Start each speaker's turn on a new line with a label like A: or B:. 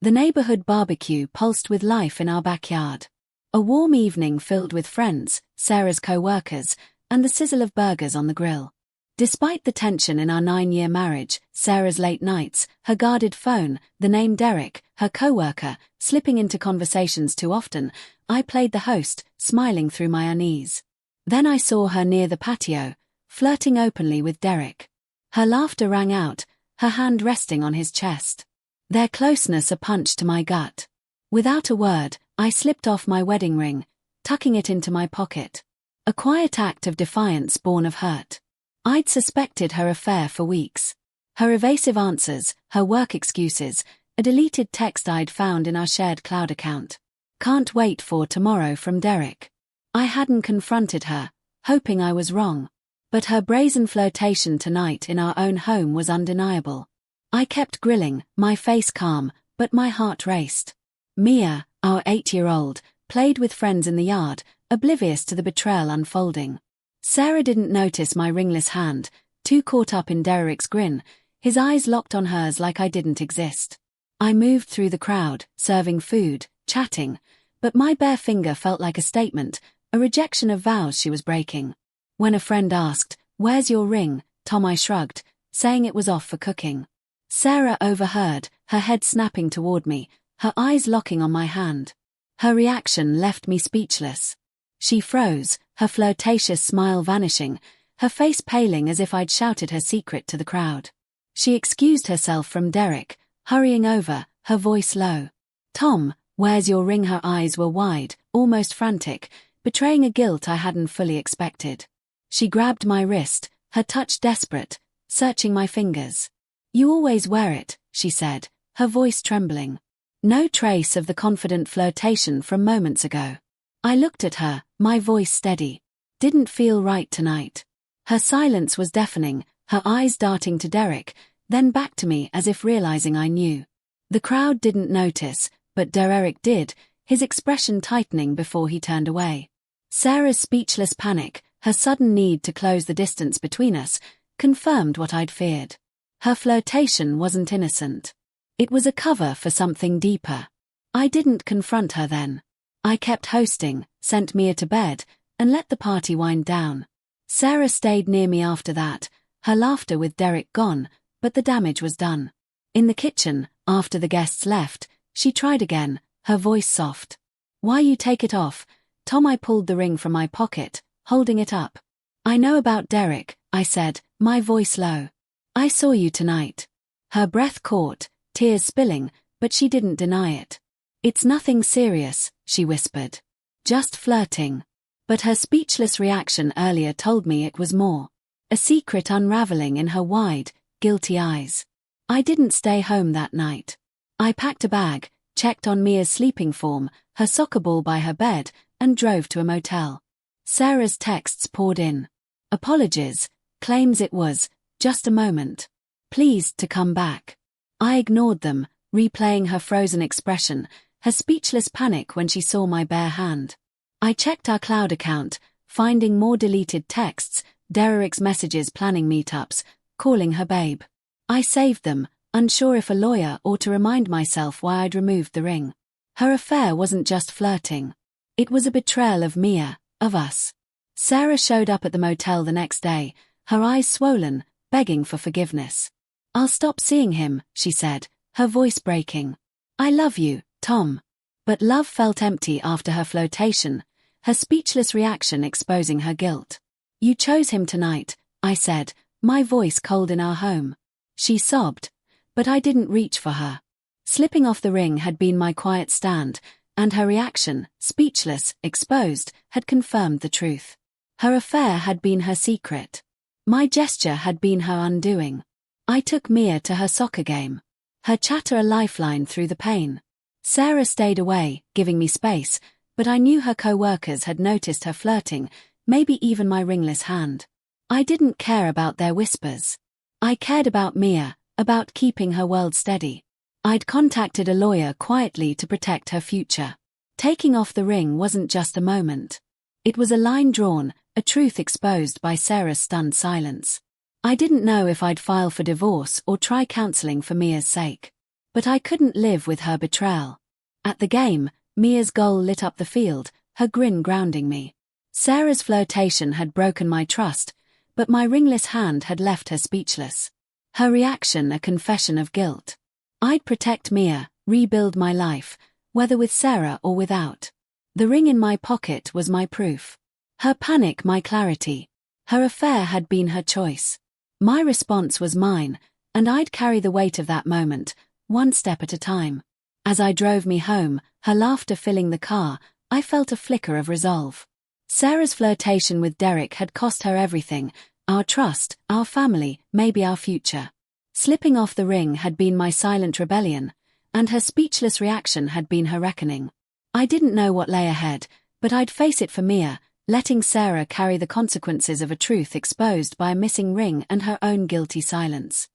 A: The neighborhood barbecue pulsed with life in our backyard. A warm evening filled with friends, Sarah's co-workers, and the sizzle of burgers on the grill. Despite the tension in our 9-year marriage, Sarah's late nights, her guarded phone, the name Derek, her co-worker, slipping into conversations too often, I played the host, smiling through my unease. Then I saw her near the patio, flirting openly with Derek. Her laughter rang out, her hand resting on his chest. Their closeness a punch to my gut. Without a word, I slipped off my wedding ring, tucking it into my pocket. A quiet act of defiance born of hurt. I'd suspected her affair for weeks. Her evasive answers, her work excuses, a deleted text I'd found in our shared cloud account. Can't wait for tomorrow from Derek. I hadn't confronted her, hoping I was wrong. But her brazen flirtation tonight in our own home was undeniable. I kept grilling, my face calm, but my heart raced. Mia, our 8-year-old, played with friends in the yard, oblivious to the betrayal unfolding. Sarah didn't notice my ringless hand, too caught up in Derek's grin, his eyes locked on hers like I didn't exist. I moved through the crowd, serving food, chatting, but my bare finger felt like a statement, a rejection of vows she was breaking. When a friend asked, "Where's your ring?" I shrugged, saying it was off for cooking. Sarah overheard, her head snapping toward me, her eyes locking on my hand. Her reaction left me speechless. She froze, her flirtatious smile vanishing, her face paling as if I'd shouted her secret to the crowd. She excused herself from Derek, hurrying over, her voice low. "Tom, where's your ring?" Her eyes were wide, almost frantic, betraying a guilt I hadn't fully expected. She grabbed my wrist, her touch desperate, searching my fingers. "You always wear it," she said, her voice trembling. No trace of the confident flirtation from moments ago. I looked at her, my voice steady. Didn't feel right tonight. Her silence was deafening, her eyes darting to Derek, then back to me as if realizing I knew. The crowd didn't notice, but Derek did, his expression tightening before he turned away. Sarah's speechless panic, her sudden need to close the distance between us, confirmed what I'd feared. Her flirtation wasn't innocent. It was a cover for something deeper. I didn't confront her then. I kept hosting, sent Mia to bed, and let the party wind down. Sarah stayed near me after that, her laughter with Derek gone, but the damage was done. In the kitchen, after the guests left, she tried again, her voice soft. "Why you take it off?" I pulled the ring from my pocket, holding it up. "I know about Derek," I said, my voice low. "I saw you tonight." Her breath caught, tears spilling, but she didn't deny it. "It's nothing serious," she whispered. "Just flirting." But her speechless reaction earlier told me it was more. A secret unraveling in her wide, guilty eyes. I didn't stay home that night. I packed a bag, checked on Mia's sleeping form, her soccer ball by her bed, and drove to a motel. Sarah's texts poured in. Apologies, claims it was just a moment. Pleased to come back. I ignored them, replaying her frozen expression, her speechless panic when she saw my bare hand. I checked our cloud account, finding more deleted texts, Derek's messages planning meetups, calling her babe. I saved them, unsure if a lawyer or to remind myself why I'd removed the ring. Her affair wasn't just flirting. It was a betrayal of Mia, of us. Sarah showed up at the motel the next day, her eyes swollen, begging for forgiveness. "I'll stop seeing him," she said, her voice breaking. "I love you, Tom." But love felt empty after her flirtation, her speechless reaction exposing her guilt. "You chose him tonight," I said, my voice cold in our home. She sobbed, but I didn't reach for her. Slipping off the ring had been my quiet stand, and her reaction, speechless, exposed, had confirmed the truth. Her affair had been her secret. My gesture had been her undoing. I took Mia to her soccer game. Her chatter a lifeline through the pain. Sarah stayed away, giving me space, but I knew her co-workers had noticed her flirting, maybe even my ringless hand. I didn't care about their whispers. I cared about Mia, about keeping her world steady. I'd contacted a lawyer quietly to protect her future. Taking off the ring wasn't just a moment. It was a line drawn, a truth exposed by Sarah's stunned silence. I didn't know if I'd file for divorce or try counseling for Mia's sake. But I couldn't live with her betrayal. At the game, Mia's goal lit up the field, her grin grounding me. Sarah's flirtation had broken my trust, but my ringless hand had left her speechless. Her reaction a confession of guilt. I'd protect Mia, rebuild my life, whether with Sarah or without. The ring in my pocket was my proof. Her panic my clarity. Her affair had been her choice. My response was mine, and I'd carry the weight of that moment, one step at a time. As I drove me home, her laughter filling the car, I felt a flicker of resolve. Sarah's flirtation with Derek had cost her everything, our trust, our family, maybe our future. Slipping off the ring had been my silent rebellion, and her speechless reaction had been her reckoning. I didn't know what lay ahead, but I'd face it for Mia, letting Sarah carry the consequences of a truth exposed by a missing ring and her own guilty silence.